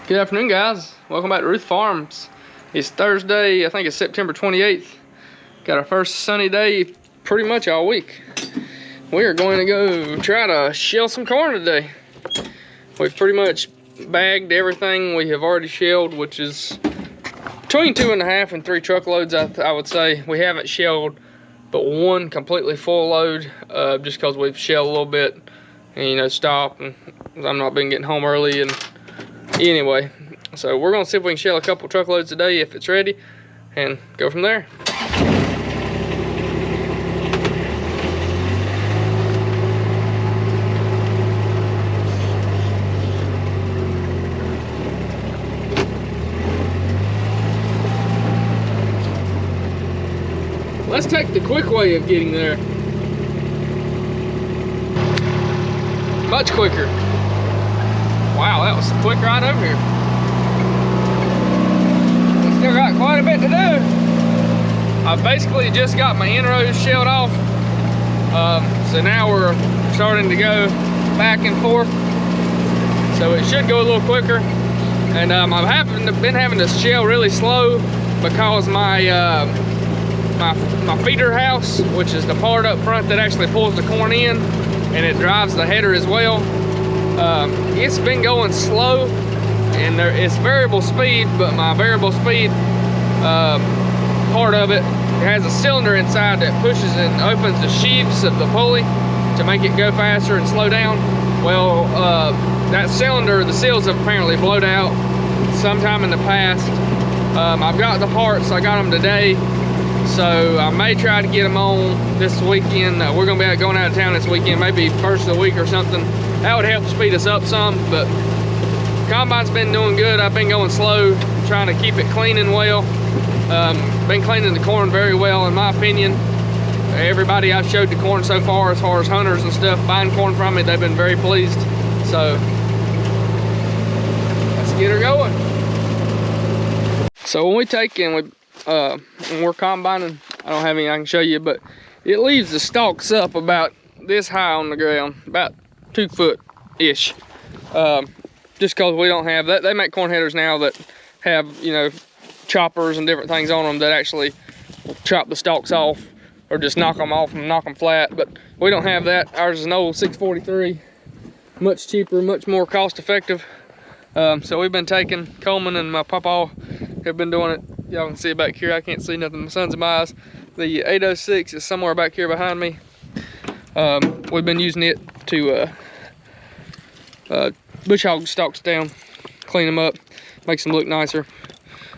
Good afternoon, guys. Welcome back to Routh Farms. It's Thursday, I think it's September 28th. Got our first sunny day pretty much all week. We are going to go try to shell some corn today. We've pretty much bagged everything we have already shelled, which is between 2.5 and 3 truckloads, I would say. We haven't shelled but one completely full load, just because we've shelled a little bit and stopped, and I've not been getting home early. And anyway, so we're gonna see if we can shell a couple truckloads today if it's ready and go from there. Let's take the quick way of getting there. Much quicker. Wow, that was some quick right over here. We still got quite a bit to do. I've basically just got my inrows shelled off. So now we're starting to go back and forth. So it should go a little quicker. And I've been having to shell really slow because my feeder house, which is the part up front that actually pulls the corn in, and it drives the header as well. It's been going slow, and it's variable speed, but my variable speed part of it has a cylinder inside that pushes and opens the sheaves of the pulley to make it go faster and slow down. Well, that cylinder, the seals have apparently blown out sometime in the past. I've got the parts, I got them today, so I may try to get them on this weekend. We're gonna be going out of town this weekend, maybe first of the week or something. That would help speed us up some, but combine's been doing good. I've been going slow, trying to keep it cleaning well. Been cleaning the corn very well, in my opinion. Everybody I've showed the corn so far as hunters and stuff buying corn from me, they've been very pleased. So let's get her going. So when we take in, when we're combining, I don't have any I can show you, but it leaves the stalks up about this high on the ground, about 2 foot-ish. Just because we don't have that. They make corn headers now that have, choppers and different things on them that actually chop the stalks off or just knock them off and knock them flat, but we don't have that. Ours is an old 643, much cheaper, much more cost effective. So we've been taking, Coleman and my papa have been doing it. Y'all can see it back here. I can't see nothing. The sun's in my eyes. The 806 is somewhere back here behind me. We've been using it to bush hog stalks down, clean them up, makes them look nicer,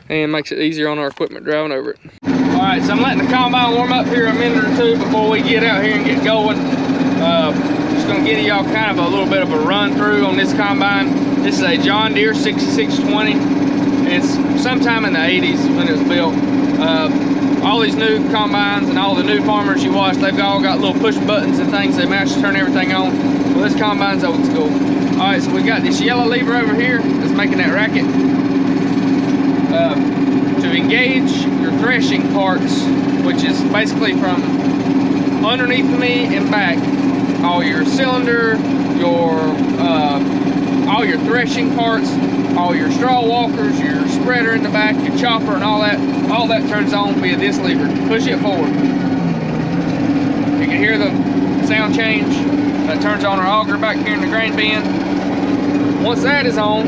and makes it easier on our equipment driving over it. All right, so I'm letting the combine warm up here a minute or two before we get out here and get going. Just gonna give y'all kind of a little bit of a run through on this combine. This is a John Deere 6620. It's sometime in the 80s when it was built. All these new combines and all the new farmers you watch, they've all got little push buttons and things they manage to turn everything on. Well, this combine's old school. All right, so we got this yellow lever over here that's making that racket. To engage your threshing parts, which is basically from underneath me and back, all your cylinder, all your threshing parts, all your straw walkers, your spreader in the back, your chopper, and all that turns on via this lever. Push it forward. You can hear the sound change. That turns on our auger back here in the grain bin. Once that is on,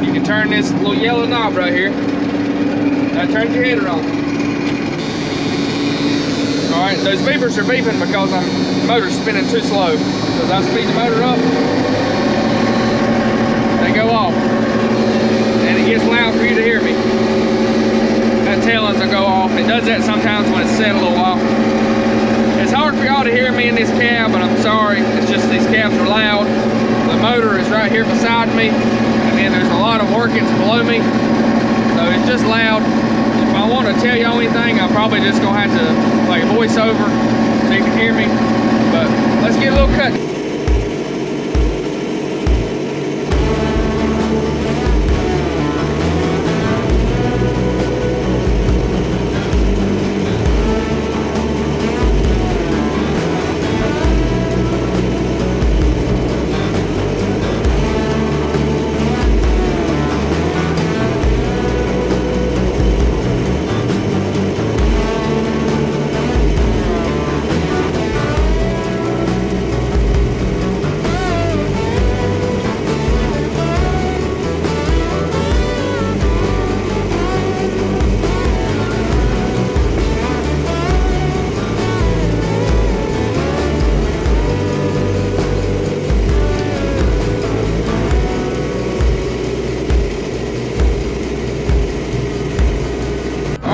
you can turn this little yellow knob right here. That turns your header on. All right, those beepers are beeping because the motor's spinning too slow. So as I speed the motor up, they go off. And it gets loud for you to hear me. That tail ends will go off. It does that sometimes when it's set a little while. It's hard for y'all to hear me in this cab, but I'm sorry. It's just these cabs are loud. The motor is right here beside me, and then there's a lot of workings below me. So it's just loud. If I want to tell y'all anything, I'm probably just gonna have to play voiceover so you can hear me. But let's get a little cut.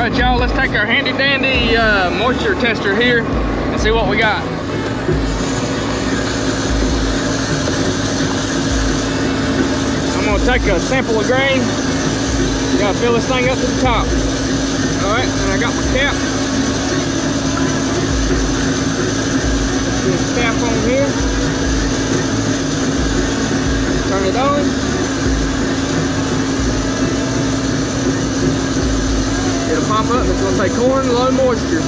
Alright y'all, let's take our handy dandy moisture tester here and see what we got. I'm gonna take a sample of grain. Gotta fill this thing up to the top. Alright, and I got my cap. Put this cap on here. Turn it on. It'll pop up. It's gonna say corn low moisture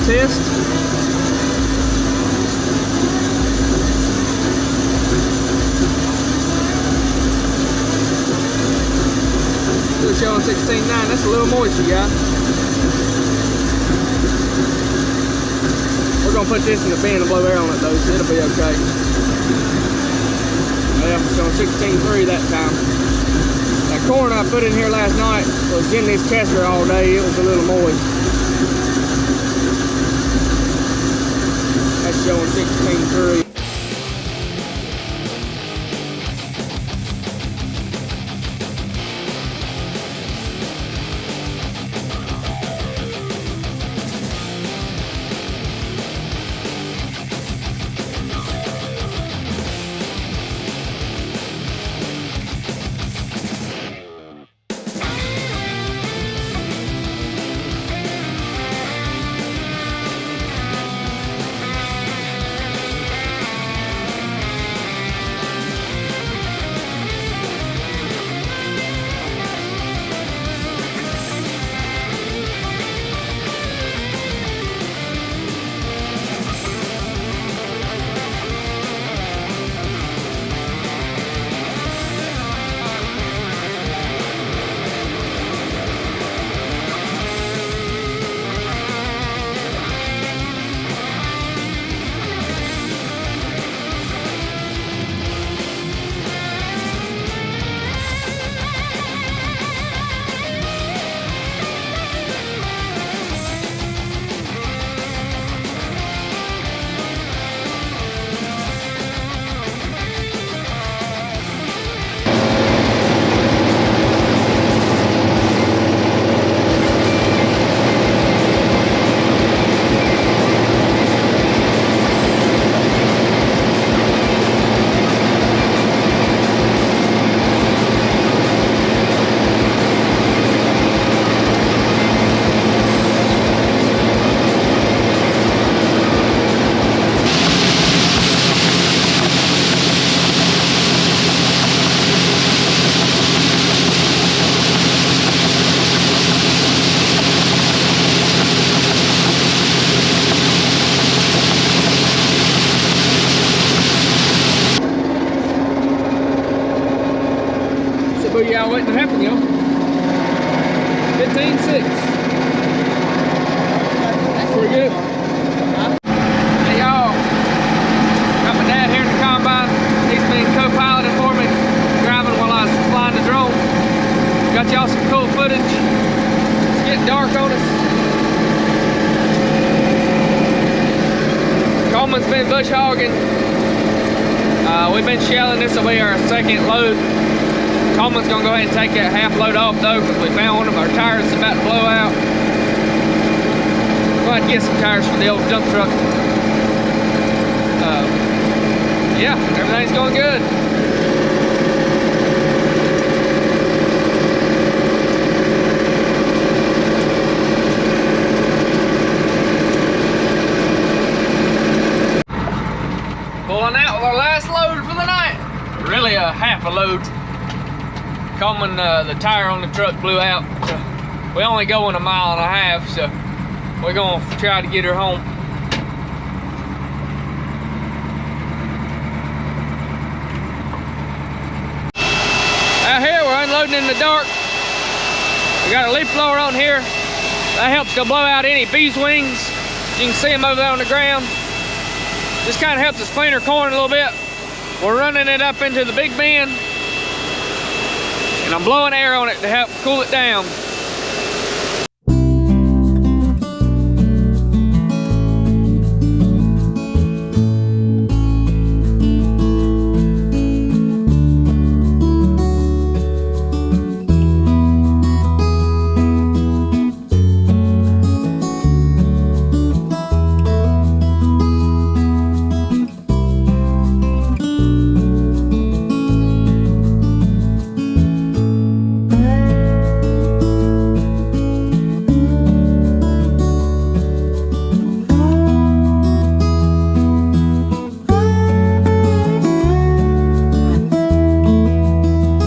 test. Still showing 16.9. That's a little moisture, guys. We're gonna put this in the bin and blow air on it though, so it'll be okay. Yeah, it's showing 16.3 that time. That corn I put in here last night was in this tester all day. It was a little moist. That's showing 16.3. Y'all waiting to happen, y'all. 15.6. That's pretty good. Hey y'all, got my dad here in the combine. He's been co-piloting for me, driving while I was flying the drone. Got y'all some cool footage. It's getting dark on us. Coleman's been bush hogging. We've been shelling. This will be our second load. Coleman's gonna go ahead and take that half load off though, because we found one of our tires is about to blow out. We're going to get some tires for the old dump truck. Yeah, everything's going good. Pulling out with our last load for the night. Really a half a load. Coleman, the tire on the truck blew out. So we only going 1.5 miles, so we're gonna try to get her home. Out here, we're unloading in the dark. We got a leaf blower on here. That helps to blow out any bees wings. You can see them over there on the ground. This kind of helps us clean our corn a little bit. We're running it up into the big bin, and I'm blowing air on it to help cool it down.